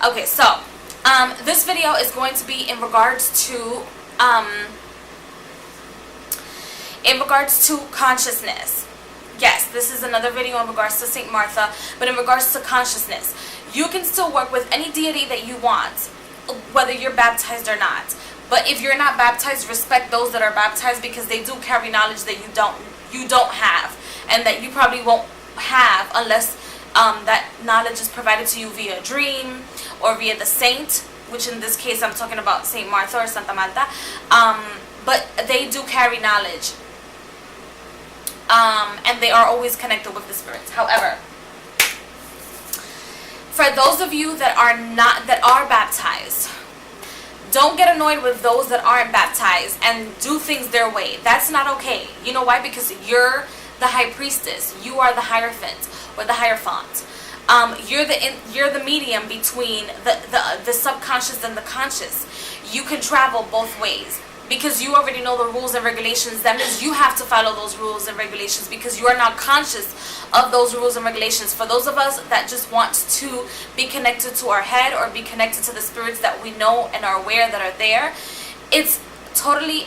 Okay, so this video is going to be in regards to consciousness. Yes, this is another video in regards to Saint Martha, but in regards to consciousness. You can still work with any deity that you want, whether you're baptized or not. But if you're not baptized, respect those that are baptized, because they do carry knowledge that you don't have, and that you probably won't have unless that knowledge is provided to you via a dream or via the saint, which in this case I'm talking about Saint Martha or Santa Marta. But they do carry knowledge, and they are always connected with the spirits. However, for those of you that are baptized, don't get annoyed with those that aren't baptized and do things their way. That's not okay. You know why? Because you're the high priestess. You are the hierophant or the hierophant. You're the medium between the subconscious and the conscious. You can travel both ways because you already know the rules and regulations. That means you have to follow those rules and regulations because you are not conscious of those rules and regulations. For those of us that just want to be connected to our head or be connected to the spirits that we know and are aware that are there, it's totally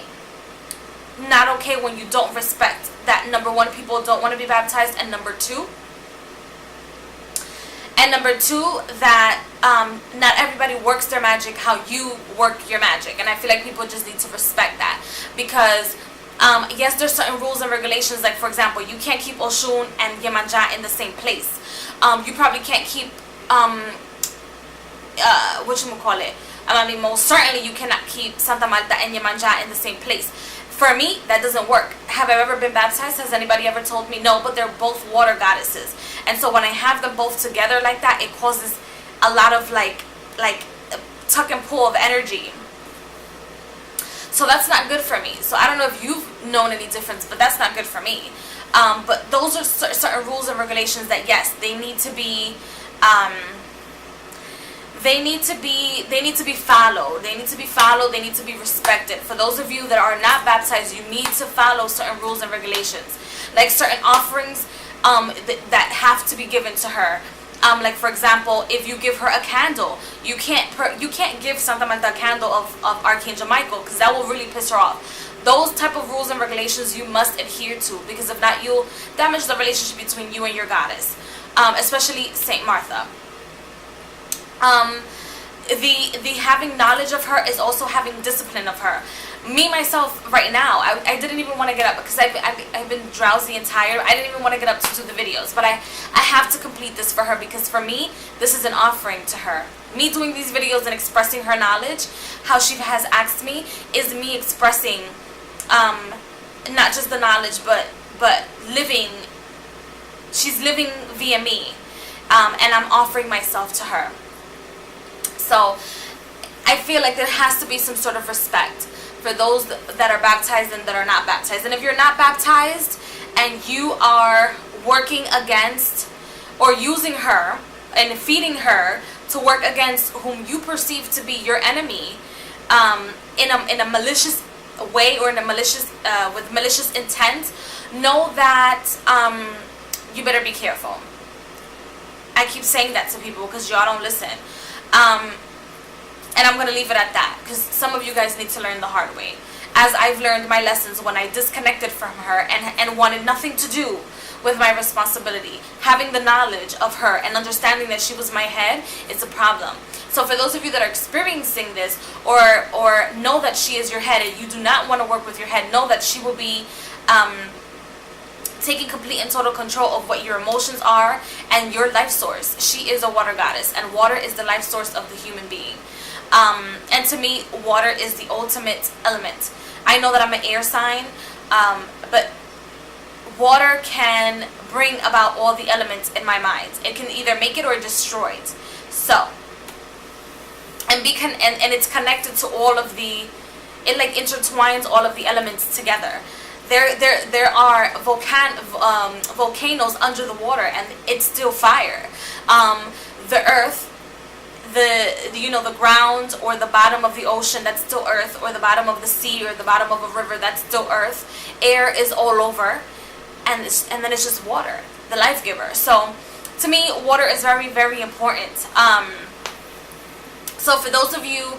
not okay when you don't respect that. Number one, people don't want to be baptized, and number two, that not everybody works their magic how you work your magic. And I feel like people just need to respect that, because yes, there's certain rules and regulations. Like, for example, you can't keep Oshun and Yemanja in the same place. You probably can't keep I mean, most certainly you cannot keep Santa Marta and Yemanja in the same place. For me, that doesn't work. Have I ever been baptized? Has anybody ever told me? No, but they're both water goddesses. And so when I have them both together like that, it causes a lot of like tuck and pull of energy. So that's not good for me. So I don't know if you've known any difference, but that's not good for me. But those are certain rules and regulations that, yes, they need to be they need to be followed. They need to be followed. They need to be respected. For those of you that are not baptized, you need to follow certain rules and regulations, like certain offerings that have to be given to her. Like, for example, if you give her a candle, you can't give Santa Marta a candle of Archangel Michael, because that will really piss her off. Those type of rules and regulations you must adhere to, because if not, you'll damage the relationship between you and your goddess, especially Saint Martha. The having knowledge of her is also having discipline of her. Me, myself, right now, I didn't even want to get up because I've been drowsy and tired. I didn't even want to get up to do the videos, but I have to complete this for her, because for me, this is an offering to her. Me doing these videos and expressing her knowledge, how she has asked me, is me expressing not just the knowledge, but living. She's living via me, and I'm offering myself to her. So I feel like there has to be some sort of respect for those that are baptized and that are not baptized. And if you're not baptized and you are working against or using her and feeding her to work against whom you perceive to be your enemy, in a malicious way, or in a malicious with malicious intent, know that you better be careful. I keep saying that to people because y'all don't listen. And I'm going to leave it at that, because some of you guys need to learn the hard way. As I've learned my lessons when I disconnected from her and wanted nothing to do with my responsibility. Having the knowledge of her and understanding that she was my head is a problem. So for those of you that are experiencing this, or know that she is your head and you do not want to work with your head, know that she will be taking complete and total control of what your emotions are and your life source. She is a water goddess, and water is the life source of the human being. And to me, water is the ultimate element. I know that I'm an air sign, but water can bring about all the elements in my mind. It can either make it or destroy it. So, and it's connected to all of the, it like intertwines all of the elements together. There are volcanoes under the water, and it's still fire. The earth, the ground or the bottom of the ocean, that's still earth, or the bottom of the sea or the bottom of a river, that's still earth. Air is all over, and then it's just water, the life giver. So to me, water is very, very important. So for those of you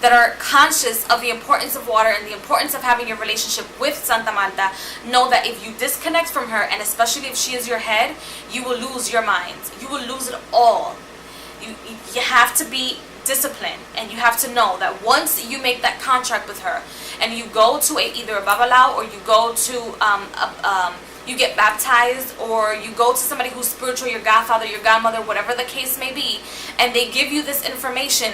that are conscious of the importance of water and the importance of having a relationship with Santa Marta, know that if you disconnect from her, and especially if she is your head, you will lose your mind. You will lose it all. You have to be disciplined, and you have to know that once you make that contract with her and you go to either a babalao, or you go to you get baptized, or you go to somebody who's spiritual, your godfather, your godmother, whatever the case may be, and they give you this information,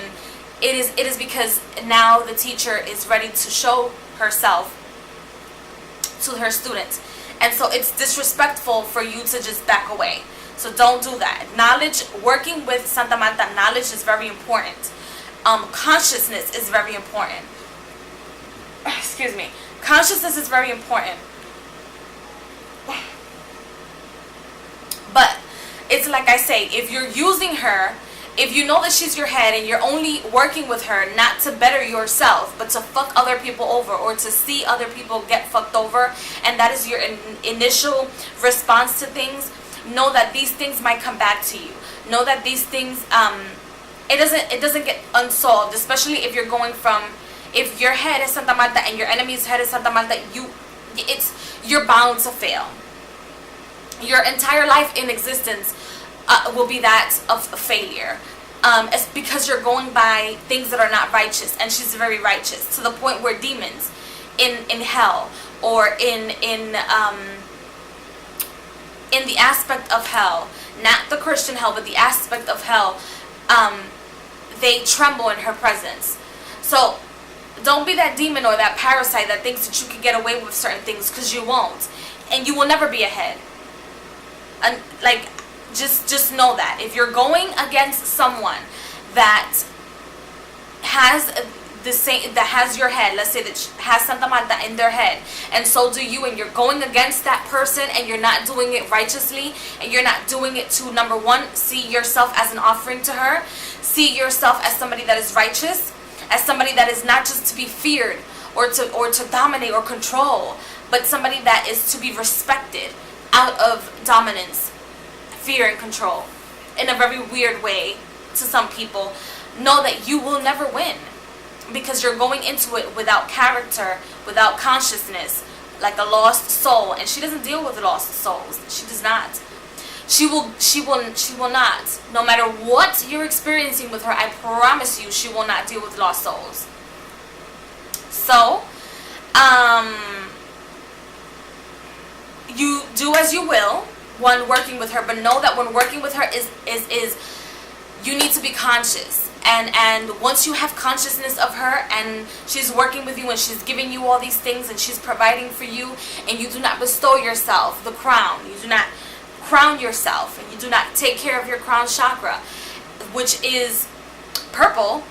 it is because now the teacher is ready to show herself to her students. And so it's disrespectful for you to just back away. So don't do that. Knowledge, working with Santa Marta, knowledge is very important. Consciousness is very important. Excuse me. Consciousness is very important. But it's like I say, if you're using her, if you know that she's your head and you're only working with her not to better yourself, but to fuck other people over, or to see other people get fucked over, and that is your initial response to things, know that these things might come back to you. Know that these things, it doesn't get unsolved, especially if you're going from, if your head is Santa Marta and your enemy's head is Santa Marta, you're bound to fail. Your entire life in existence will be that of failure. It's because you're going by things that are not righteous, and she's very righteous, to the point where demons in hell, or in the aspect of hell, not the Christian hell, but the aspect of hell, they tremble in her presence. So don't be that demon or that parasite that thinks that you can get away with certain things, because you won't, and you will never be ahead. And like, just know that if you're going against someone that has the same, that has your head, let's say that has Santa Marta in their head, and so do you, and you're going against that person, and you're not doing it righteously, and you're not doing it to, number one, see yourself as an offering to her, see yourself as somebody that is righteous, as somebody that is not just to be feared or to dominate or control, but somebody that is to be respected out of dominance, fear, and control, in a very weird way to some people. Know that you will never win, because you're going into it without character, without consciousness, like a lost soul. And she doesn't deal with lost souls. She does not. She will not. No matter what you're experiencing with her, I promise you, she will not deal with lost souls. So, you do as you will when working with her, but know that when working with her is you need to be conscious. And once you have consciousness of her, and she's working with you, and she's giving you all these things, and she's providing for you, and you do not bestow yourself the crown, you do not crown yourself, and you do not take care of your crown chakra, which is purple,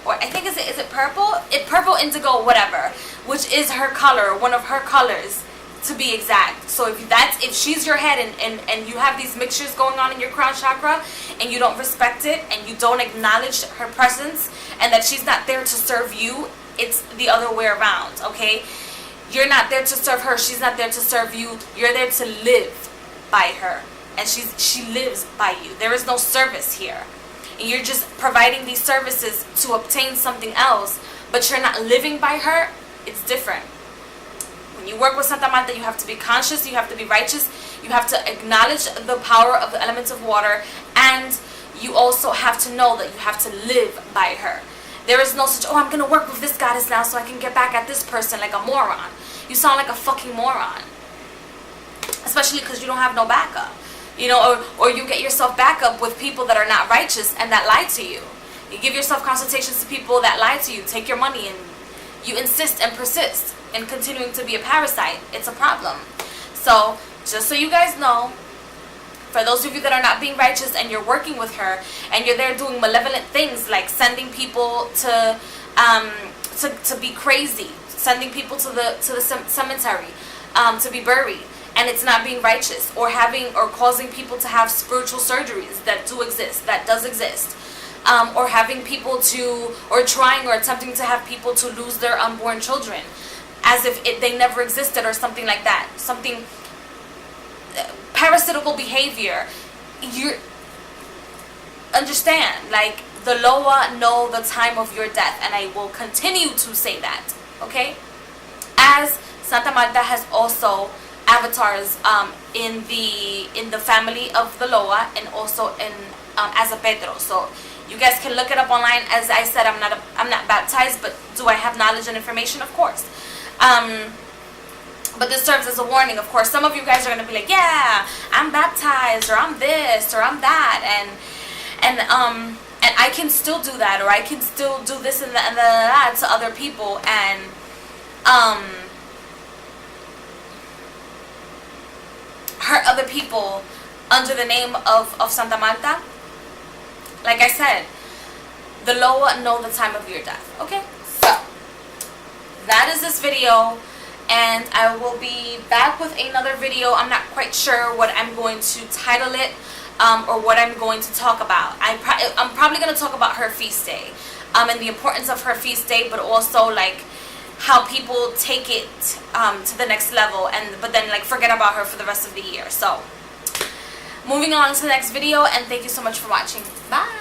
or I think is it purple? Purple, indigo, whatever, which is her color, one of her colors, to be exact. So if she's your head, and you have these mixtures going on in your crown chakra, and you don't respect it, and you don't acknowledge her presence, and that she's not there to serve you, it's the other way around, okay? You're not there to serve her, she's not there to serve you. You're there to live by her, and she lives by you. There is no service here, and you're just providing these services to obtain something else, but you're not living by her. It's different. When you work with Santa Marta, you have to be conscious, you have to be righteous, you have to acknowledge the power of the elements of water, and you also have to know that you have to live by her. There is no such, oh, I'm going to work with this goddess now so I can get back at this person, like a moron. You sound like a fucking moron. Especially because you don't have no backup. You know, or you get yourself backup with people that are not righteous and that lie to you. You give yourself consultations to people that lie to you, take your money, and you insist and persist in continuing to be a parasite. It's a problem. So, just so you guys know, for those of you that are not being righteous and you're working with her, and you're there doing malevolent things like sending people to be crazy, sending people to the cemetery to be buried, and it's not being righteous, or causing people to have spiritual surgeries that does exist, or having people or trying or attempting to have people to lose their unborn children as if they never existed, or something like that, something parasitical behavior. You understand, like, the Loa know the time of your death, and I will continue to say that, okay? As Santa Marta has also avatars in the family of the Loa, and also in as a Pedro. So you guys can look it up online. As I said, I'm not baptized, but do I have knowledge and information? Of course. But this serves as a warning. Of course, some of you guys are gonna be like, yeah, I'm baptized, or I'm this, or I'm that, and I can still do that, or I can still do this and that to other people, and hurt other people under the name of Santa Marta. Like I said, the Loa know the time of your death. Okay, so that is this video, and I will be back with another video. I'm not quite sure what I'm going to title it, or what I'm going to talk about. I'm probably going to talk about her feast day, and the importance of her feast day, but also like how people take it to the next level, but then like forget about her for the rest of the year. So moving on to the next video, and thank you so much for watching. Bye.